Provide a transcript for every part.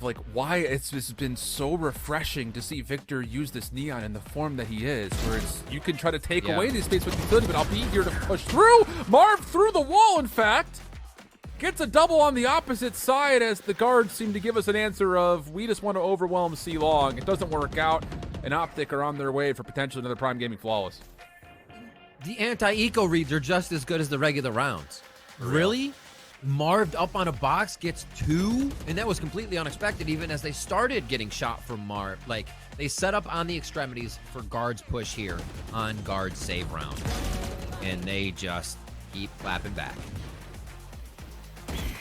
like why it's just been so refreshing to see Victor use this Neon in the form that he is, where it's, you can try to take away these space with utility, but I'll be here to push through. Marv through the wall, in fact. Gets a double on the opposite side as the guards seem to give us an answer of, we just want to overwhelm C Long. It doesn't work out, and Optic are on their way for potentially another Prime Gaming flawless. The anti-eco reads are just as good as the regular rounds. Really? Marved up on a box, gets 2, and that was completely unexpected even as they started getting shot from Marv. Like, they set up on the extremities for guards push here on guards save round, and they just keep clapping back.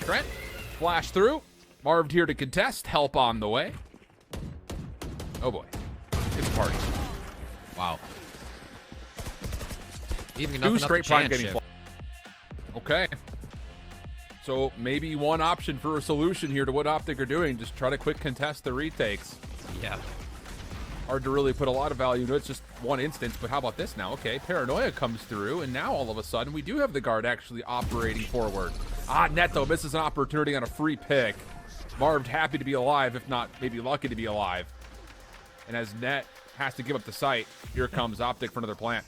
Trent, flash through. Marved here to contest. Help on the way. Oh boy. It's a party. Wow. Even 2 straight Prime Gaming flash. Okay. So maybe one option for a solution here to what Optic are doing, just try to quick contest the retakes. Yeah. Hard to really put a lot of value into it. It's just one instance, but how about this now? Okay, Paranoia comes through, and now all of a sudden we do have the guard actually operating forward. Neto misses an opportunity on a free pick. Marved happy to be alive, if not maybe lucky to be alive. And as Net has to give up the site, here comes Optic for another plant.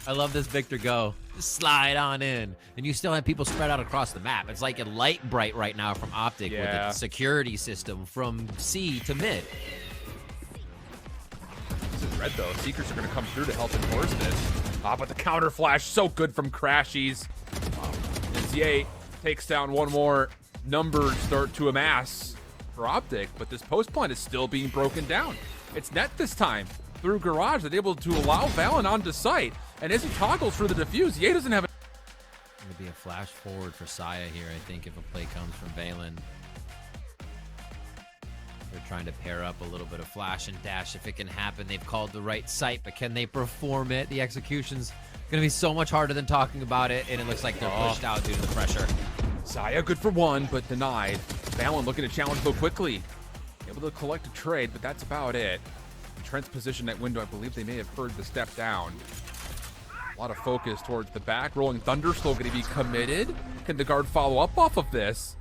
I love this Victor go. Just slide on in. And you still have people spread out across the map. It's like a light bright right now from Optic with its security system from C to mid. This is red though. Seekers are going to come through to help enforce this. But the counter flash, so good from Crashies. As Ye takes down one more, numbers start to amass for Optic, but this post plant is still being broken down. It's Net this time. Through Garage, they're able to allow Valen onto site. And as he toggles for the defuse, Ye doesn't have a... It'll be a flash forward for Saya here, I think, if a play comes from Valen. They're trying to pair up a little bit of flash and dash if it can happen. They've called the right site, but can they perform it? The execution's going to be so much harder than talking about it, and it looks like they're pushed out due to the pressure. Saya good for 1, but denied. Valen looking to challenge though quickly. Able to collect a trade, but that's about it. Trent's position at window, I believe they may have heard the step down. A lot of focus towards the back. Rolling Thunder still going to be committed. Can the guard follow up off of this?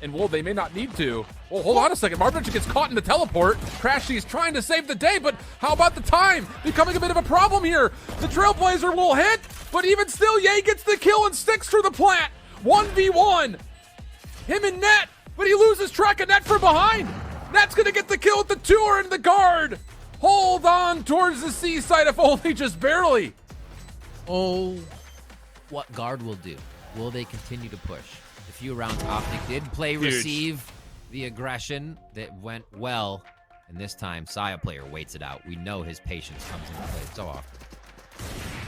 And well, they may not need to. Well, hold on a second. Marvin gets caught in the teleport. Crashy's trying to save the day, but how about the time? Becoming a bit of a problem here. The Trailblazer will hit, but even still, Ye gets the kill and sticks through the plant. 1v1. Him and Net, but he loses track of Net from behind. Net's going to get the kill with the tour and the guard. Hold on towards the C side, if only just barely. Oh, what guard will do? Will they continue to push? A few rounds Optic did play receive the aggression that went well, and this time Saya player waits it out. We know his patience comes into play so often.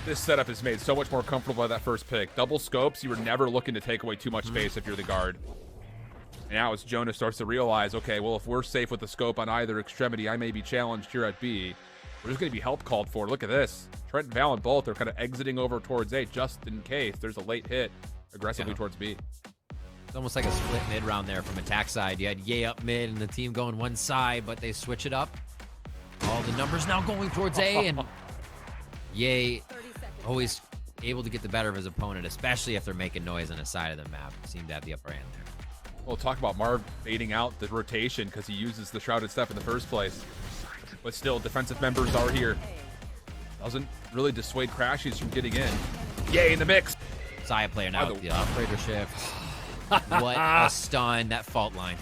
This setup is made so much more comfortable by that first pick. Double scopes, you were never looking to take away too much space if you're the guard. And now as Jonah starts to realize, okay, well, if we're safe with the scope on either extremity, I may be challenged here at B. There's going to be help called for. Look at this. Trent and Valen both are kind of exiting over towards A just in case there's a late hit aggressively towards B. It's almost like a split mid round there from attack side. You had Ye up mid and the team going one side, but they switch it up. All the numbers now going towards A, and Ye always able to get the better of his opponent, especially if they're making noise on the side of the map. Seem to have the upper hand there. We'll talk about Marv baiting out the rotation because he uses the Shrouded Step in the first place. But still, defensive members are here. Doesn't really dissuade Crashies from getting in. Ye in the mix. Saya player now with the operator shift. What a stun, that fault line.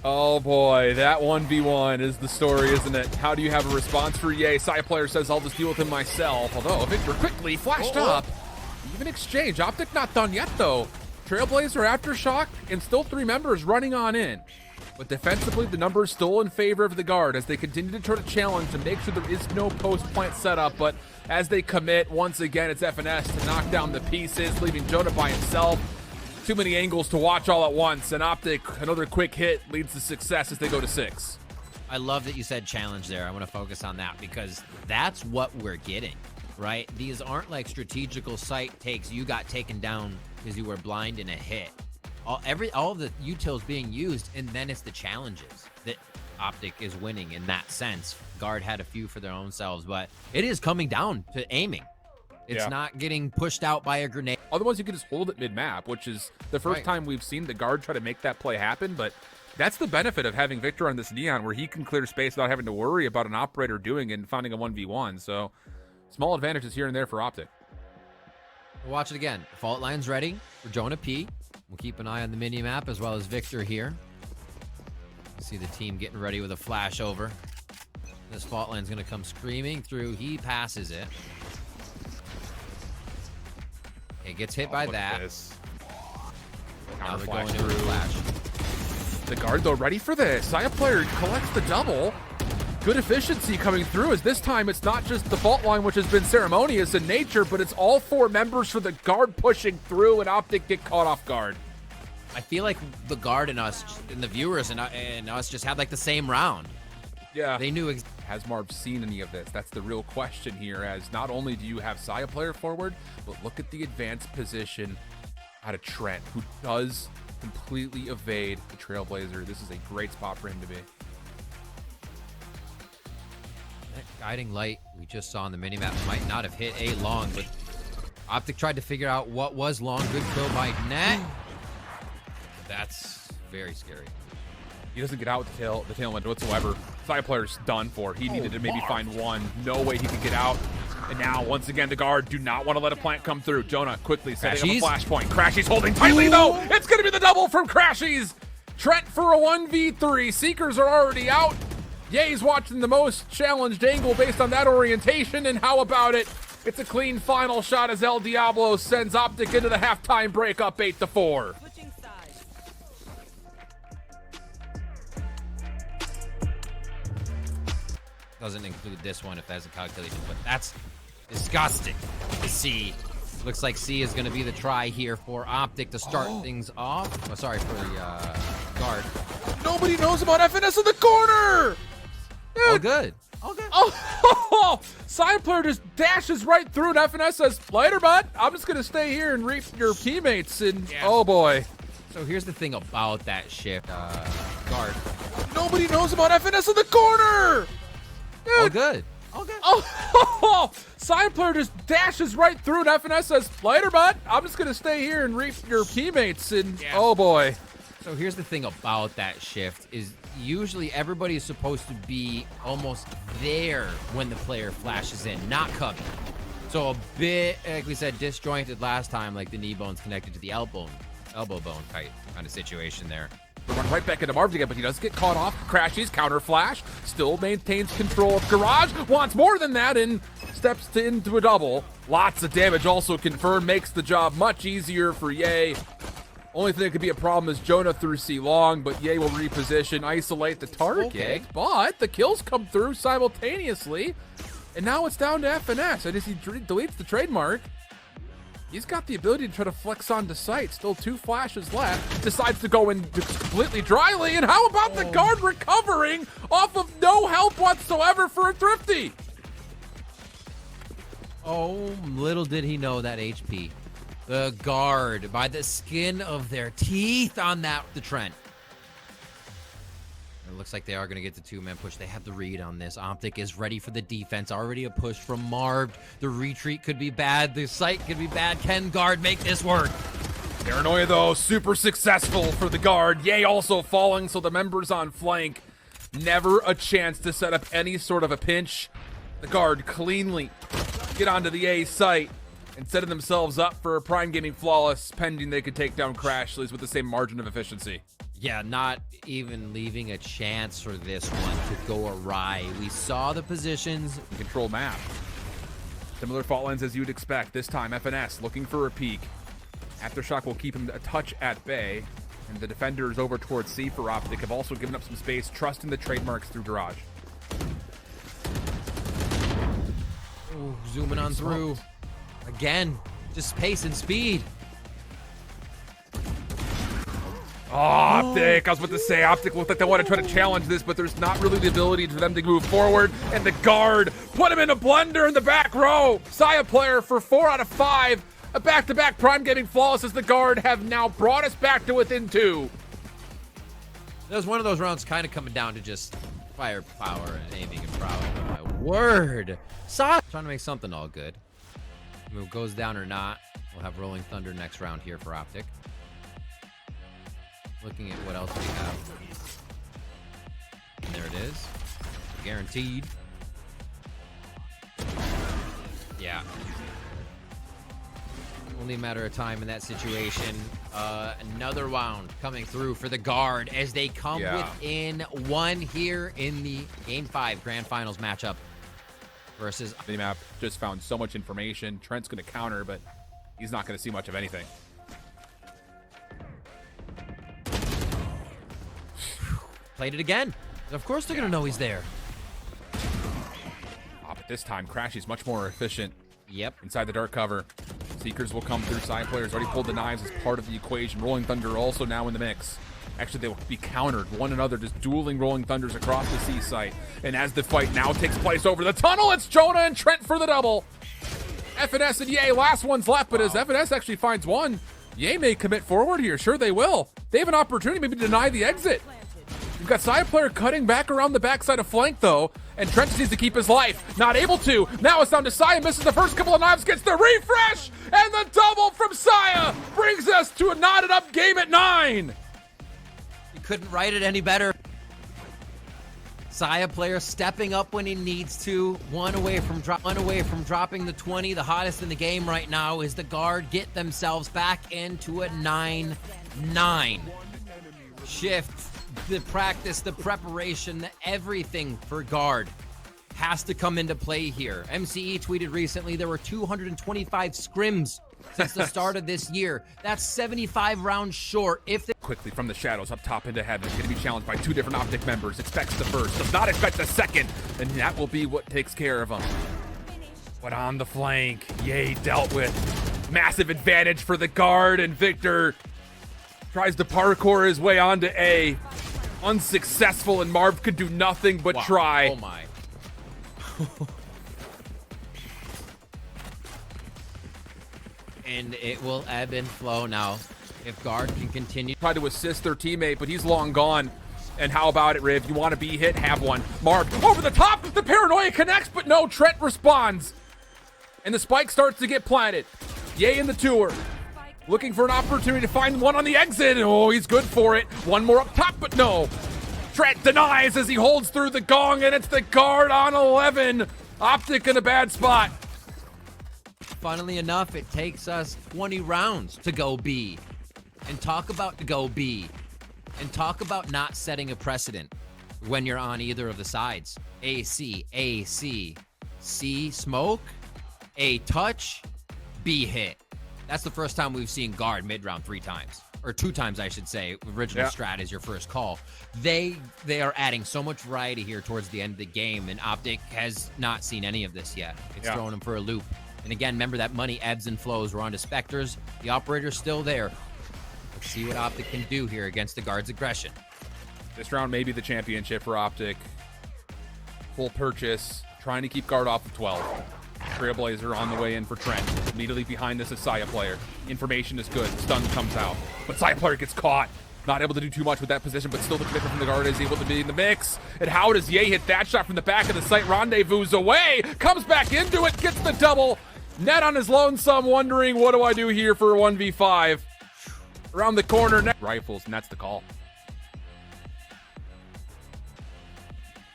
Oh boy, that 1v1 is the story, isn't it? How do you have a response for Ye? Saya player says, I'll just deal with him myself. Although, Victor quickly flashed up. Even exchange. Optic not done yet, though. Trailblazer Aftershock, and still 3 members running on in. But defensively, the numbers still in favor of the guard as they continue to try to challenge to make sure there is no post-plant setup. But as they commit, once again, it's FNS to knock down the pieces, leaving Jonah by himself. Too many angles to watch all at once, and Optic, another quick hit, leads to success as they go to 6. I love that you said challenge there. I want to focus on that because that's what we're getting, right? These aren't like strategical site takes. You got taken down because you were blind in a hit. All of the utils being used, and then it's the challenges that Optic is winning in that sense. Guard had a few for their own selves, but it is coming down to aiming. It's not getting pushed out by a grenade. Otherwise, you can just hold it mid-map, which is the first time we've seen the guard try to make that play happen, but That's the benefit of having Victor on this Neon, where he can clear space without having to worry about an operator doing it and finding a 1v1. So small advantages here and there for Optic. We'll watch it again. Fault line's ready for Jonah P. We'll keep an eye on the mini-map as well as Victor here. See the team getting ready with a flash over. This fault line's going to come screaming through. He passes it. It gets hit by that. Now they're going into a flash. The guard, though, ready for this. Saya player collects the double. Good efficiency coming through, as this time it's not just the fault line, which has been ceremonious in nature, but it's all 4 members for the guard pushing through, and Optic get caught off guard. I feel like the guard and us, and the viewers and us just had like the same round. Yeah. They knew. Has Marv seen any of this? That's the real question here, as not only do you have Saya player forward, but look at the advanced position out of Trent, who does completely evade the Trailblazer. This is a great spot for him to be. That guiding light we just saw on the minimap might not have hit A long, but Optic tried to figure out what was long. Good kill by Net. That's very scary. He doesn't get out with the tail end whatsoever. Saya player's done for. He needed to maybe find one. No way he could get out. And now, once again, the guard do not want to let a plant come through. Jonah quickly setting up a flashpoint. Crashy's holding tightly, though. It's going to be the double from Crashies. Trent for a 1v3. Seekers are already out. Ye's watching the most challenged angle based on that orientation. And how about it? It's a clean final shot as El Diablo sends Optic into the halftime break up 8-4. Doesn't include this one if that's a calculation, but that's disgusting to see. Looks like C is going to be the try here for Optic to start things off. Oh, sorry for the guard. Nobody knows about FNS in the corner. Dude. All good. All good. Oh, side player just dashes right through, and FNS says, later, bud. I'm just going to stay here and reap your teammates. And oh, boy. So here's the thing about that shift. Guard. Nobody knows about FNS in the corner. Dude. All good. All good. Oh, side player just dashes right through, and FNS says, later, bud. I'm just going to stay here and reap your teammates. And oh, boy. So here's the thing about that shift is usually everybody is supposed to be almost there when the player flashes in, not covered. So a bit, like we said, disjointed last time, like the knee bone's connected to the elbow bone kind of situation there. Run right back into Marv again, but he does get caught off. Crashes, counter flash, still maintains control of Garage, wants more than that, and steps into a double. Lots of damage also confirmed, makes the job much easier for Ye. Only thing that could be a problem is Jonah through C long, but Ye will reposition, isolate the target, but the kills come through simultaneously, and now it's down to FNS. And as he deletes the trademark, he's got the ability to try to flex onto sight. Still 2 flashes left. Decides to go in completely dryly. And how about the guard recovering off of no help whatsoever for a Thrifty? Oh, little did he know that HP. The guard by the skin of their teeth on the Trent. It looks like they are going to get the 2-man push. They have the read on this. Optic is ready for the defense. Already a push from Marv. The retreat could be bad. The sight could be bad. Can guard make this work? Paranoia, though, super successful for the guard. Ye also falling, so the members on flank, never a chance to set up any sort of a pinch. The guard cleanly get onto the A site and setting themselves up for a Prime Gaming flawless, pending they could take down Crashleys with the same margin of efficiency. Yeah, not even leaving a chance for this one to go awry. We saw the positions. Control map. Similar fault lines as you'd expect. This time, FNS looking for a peek. Aftershock will keep him a touch at bay. And the defenders over towards C for Optic have also given up some space, trusting the trademarks through Garage. Ooh, zooming on through. Again, just pace and speed. Oh, Optic. I was about to say, Optic looked like they want to try to challenge this, but there's not really the ability for them to move forward. And the guard put him in a blender in the back row. Saya player for 4 out of 5. A back-to-back Prime Gaming flawless as the guard have now brought us back to within 2. That was one of those rounds kind of coming down to just firepower and aiming and prowess. My word. Saya trying to make something all good. Move goes down or not. We'll have Rolling Thunder next round here for Optic. Looking at what else we have. And there it is. Guaranteed. Yeah. Only a matter of time in that situation. Another round coming through for the Guard as they come within one here in the Game 5 Grand Finals matchup versus... The map just found so much information. Trent's going to counter, but he's not going to see much of anything. Played it again. Of course they're going to know he's there. But this time, Crashy's much more efficient. Yep. Inside the dark cover. Seekers will come through. Side players already pulled the knives as part of the equation. Rolling Thunder also now in the mix. Actually, they will be countered. One another just dueling Rolling Thunders across the C site. And as the fight now takes place over the tunnel, it's Jonah and Trent for the double. FNS and Ye, last one's left, but as FNS actually finds one, Ye may commit forward here. Sure, they will. They have an opportunity maybe to deny the exit. You've got side player cutting back around the backside of flank, though, and Trent just needs to keep his life. Not able to. Now it's down to Saya. Misses the first couple of knives, gets the refresh, and the double from Saya brings us to a knotted up game at 9. You couldn't write it any better. Saya player stepping up when he needs to. One away from dropping the 20. The hottest in the game right now is the Guard get themselves back into a 9-9. Shift. The practice, the preparation, everything for Guard has to come into play here. MCE tweeted recently there were 225 scrims since the start of this year. That's 75 rounds short. If they quickly from the shadows up top into heaven, going to be challenged by two different Optic members. Expects the first, does not expect the second, and that will be what takes care of him. But on the flank, Ye dealt with. Massive advantage for the Guard, and Victor tries to parkour his way onto A. Unsuccessful, and Marv could do nothing but try. Oh my. And it will ebb and flow now. If Guard can continue. Try to assist their teammate, but he's long gone. And how about it, Riv? You want to be hit? Have one. Marv over the top. The paranoia connects, but no, Trent responds. And the spike starts to get planted. Ye in the tour. Looking for an opportunity to find one on the exit. Oh, he's good for it. One more up top, but no. Trent denies as he holds through the gong, and it's the Guard on 11. Optic in a bad spot. Funnily enough, it takes us 20 rounds to go B. And talk about to go B. And talk about not setting a precedent when you're on either of the sides. A, C, A, C. C, smoke. A, touch. B, hit. That's the first time we've seen Guard mid-round 3 times. Or 2 times, I should say. Original strat is your first call. They are adding so much variety here towards the end of the game, and Optic has not seen any of this yet. It's throwing them for a loop. And again, remember that money ebbs and flows. We're on to Spectres. The operator's still there. Let's see what Optic can do here against the Guard's aggression. This round may be the championship for Optic. Full purchase. Trying to keep Guard off of 12. Trailblazer on the way in for Trent. Immediately behind this is Saya player. Information is good. Stun comes out. But Saya player gets caught. Not able to do too much with that position, but still the commitment from the Guard is able to be in the mix. And how does Ye hit that shot from the back of the site? Rendezvous away. Comes back into it. Gets the double. Net on his lonesome, wondering, what do I do here for a 1v5? Around the corner. Rifles, and that's the call.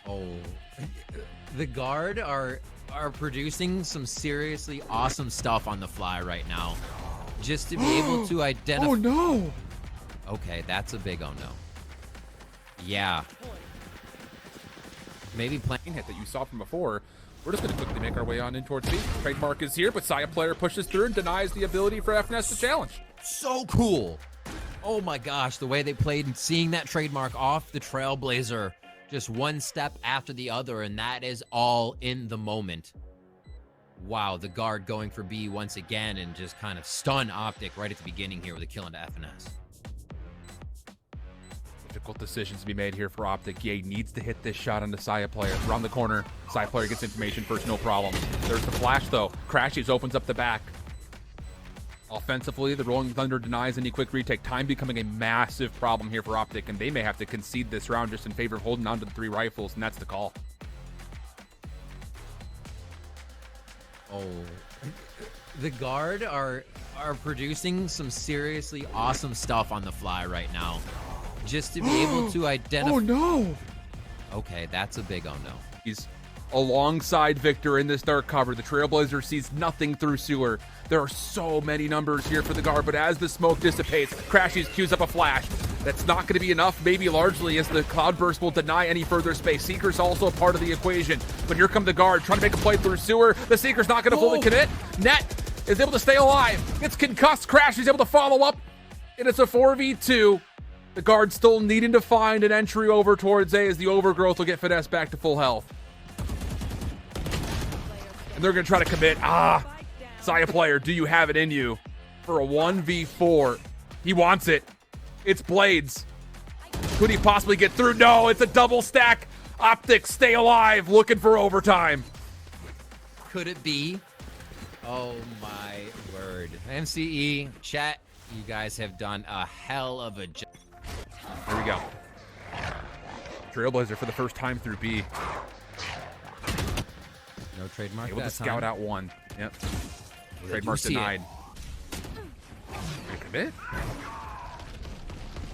Oh. The Guard are producing some seriously awesome stuff on the fly right now. Just to be able to identify. Oh no! Okay, that's a big oh no. Yeah. Maybe playing hit that you saw from before. We're just going to quickly make our way on in towards B. Trademark is here, but Saya player pushes through and denies the ability for FNS to challenge. So cool. Oh my gosh, the way they played and seeing that trademark off the Trailblazer. Just one step after the other, and that is all in the moment. Wow, the Guard going for B once again and just kind of stun Optic right at the beginning here with a kill into FNS. Difficult decisions to be made here for Optic. Ye needs to hit this shot on the Saya player. Around the corner, Saya player gets information first, no problem. There's the flash though. Crashes opens up the back. Offensively, the Rolling Thunder denies any quick retake. Time becoming a massive problem here for Optic, and they may have to concede this round just in favor of holding on to the 3 rifles, and that's the call. Oh, the Guard are producing some seriously awesome stuff on the fly right now. just to be able to identify. Oh no! Okay, that's a big oh no. He's alongside Victor in this dark cover. The Trailblazer sees nothing through sewer. There are so many numbers here for the Guard, but as the smoke dissipates, Crashies cues up a flash. That's not going to be enough, maybe largely, as the Cloudburst will deny any further space. Seeker's also a part of the equation, but here come the Guard trying to make a play through sewer. The Seeker's not going to fully commit. Net is able to stay alive. Gets concussed. Crashies able to follow up, and it's a 4v2. The Guard still needing to find an entry over towards A as the Overgrowth will get finesse back to full health. And they're going to try to commit. Saya player, do you have it in you for a 1v4? He wants it. It's Blades. Could he possibly get through? No, it's a double stack. Optic, stay alive, looking for overtime. Could it be? Oh my word. MCE, chat, you guys have done a hell of a job. Here we go. Trailblazer for the first time through B. No trademark. Able to scout out one. Yep. Trademark denied. Commit?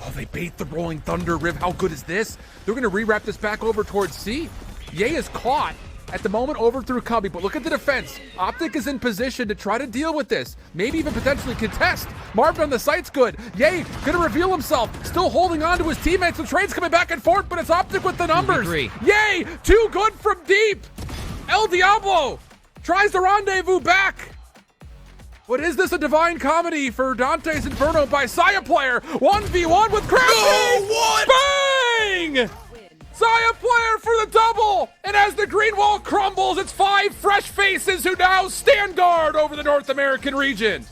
Oh, they bait the Rolling Thunder. Riv, how good is this? They're going to rewrap this back over towards C. Ye is caught at the moment over through Cubby, but look at the defense. Optic is in position to try to deal with this. Maybe even potentially contest. Marvin on the site's good. Ye gonna reveal himself. Still holding on to his teammates. The trade's coming back and forth, but it's Optic with the numbers. Ye, too good from deep. El Diablo tries the rendezvous back. What is this, a divine comedy for Dante's Inferno by Saya player? 1v1 with Crashies. No, what? Bang! Saya player for the double! And as the green wall crumbles, it's 5 fresh faces who now stand guard over the North American region.